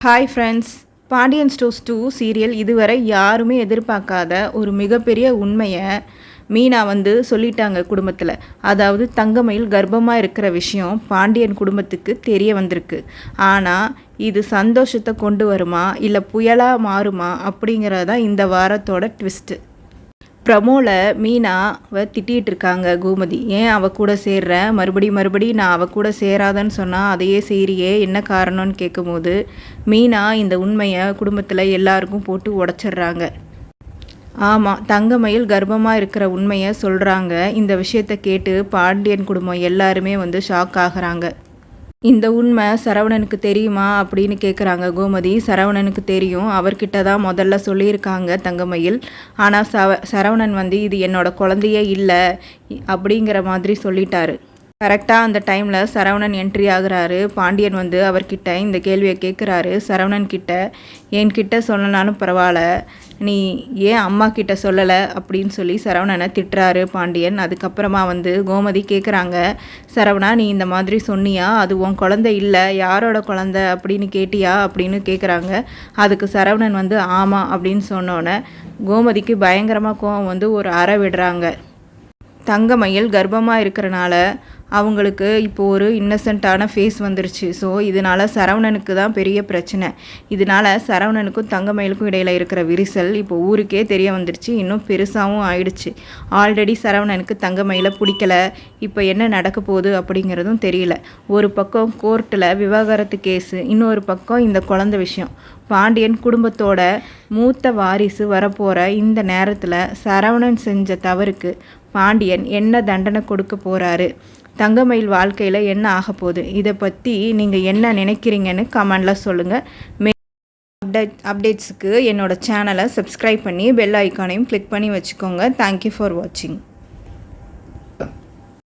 Hi friends, Pandian Stores 2 serial இதுவரை யாருமே எதிர்பார்க்காத ஒரு மிகப்பெரிய உண்மையை மீனா சொல்லிட்டாங்க குடும்பத்தில். அதாவது தங்கமயில் கர்ப்பமாக இருக்கிற விஷயம் பாண்டியன் குடும்பத்துக்கு தெரிய வந்திருக்கு. ஆனால் இது சந்தோஷத்தை கொண்டு வருமா இல்லை புயலாக மாறுமா அப்படிங்கிறதான் இந்த வாரத்தோட ட்விஸ்ட்டு. ப்ரமோவில் மீனாவை திட்டிகிட்டு இருக்காங்க கோமதி. ஏன் அவள் கூட சேர்ற, மறுபடி நான் அவள் கூட சேராதன்னு சொன்னால் அதையே செய்கிறியே, என்ன காரணம்னு கேட்கும்போது மீனா இந்த உண்மையை குடும்பத்தில் எல்லாருக்கும் போட்டு உடச்சிட்றாங்க. ஆமாம், தங்கமயில் கர்ப்பமாக இருக்கிற உண்மையை சொல்கிறாங்க. இந்த விஷயத்தை கேட்டு பாண்டியன் குடும்பம் எல்லாருமே ஷாக் ஆகுறாங்க. இந்த உண்மை சரவணனுக்கு தெரியுமா அப்படின்னு கேட்குறாங்க கோமதி. சரவணனுக்கு தெரியும், அவர்கிட்ட தான் முதல்ல சொல்லியிருக்காங்க தங்கமயில். ஆனால் சரவணன் இது என்னோட குழந்தையே இல்லை அப்படிங்கிற மாதிரி சொல்லிட்டாரு. கரெக்டாக அந்த டைமில் சரவணன் என்ட்ரி ஆகுறாரு. பாண்டியன் அவர்கிட்ட இந்த கேள்வியை கேட்குறாரு. சரவணன் கிட்ட, என்கிட்ட சொல்லனாலும் பரவாயில்ல, நீ ஏன் அம்மா கிட்ட சொல்லலை அப்படின்னு சொல்லி சரவணனை திட்டுறாரு பாண்டியன். அதுக்கப்புறமா கோமதி கேட்குறாங்க, சரவணா நீ இந்த மாதிரி சொன்னியா, அது உன் குழந்தை இல்லை, யாரோட குழந்தை அப்படின்னு கேட்டியா அப்படின்னு கேட்குறாங்க. அதுக்கு சரவணன் ஆமாம் அப்படின்னு சொன்னோன்னே கோமதிக்கு பயங்கரமாக கோவம் ஒரு அறை விடுறாங்க. தங்கமயில் கர்ப்பமாக இருக்கிறனால அவங்களுக்கு இப்போது ஒரு இன்னசென்ட்டான ஃபேஸ் வந்துருச்சு. ஸோ இதனால் சரவணனுக்கு தான் பெரிய பிரச்சனை. இதனால் சரவணனுக்கும் தங்கமயிலுக்கும் இடையில் இருக்கிற விரிசல் இப்போ ஊருக்கே தெரிய வந்துருச்சு. இன்னும் பெருசாகவும் ஆயிடுச்சு. ஆல்ரெடி சரவணனுக்கு தங்கமயிலை பிடிக்கல. இப்போ என்ன நடக்க போகுது அப்படிங்கிறதும் தெரியல. ஒரு பக்கம் கோர்ட்டில் விவாகரத்து கேஸு, இன்னொரு பக்கம் இந்த குழந்தை விஷயம். பாண்டியன் குடும்பத்தோட மூத்த வாரிசு வரப்போகிற இந்த நேரத்தில் சரவணன் செஞ்ச தவறுக்கு பாண்டியன் என்ன தண்டனை கொடுக்க போகிறாரு, தங்கமயில் வாழ்க்கையில் என்ன ஆக போகுது, இதை பற்றி நீங்கள் என்ன நினைக்கிறீங்கன்னு கமெண்டில் சொல்லுங்கள். அப்டேட்ஸுக்கு என்னோடய சேனலை சப்ஸ்கிரைப் பண்ணி பெல் ஐக்கானையும் கிளிக் பண்ணி வச்சுக்கோங்க. தேங்க்யூ ஃபார் வாட்சிங்.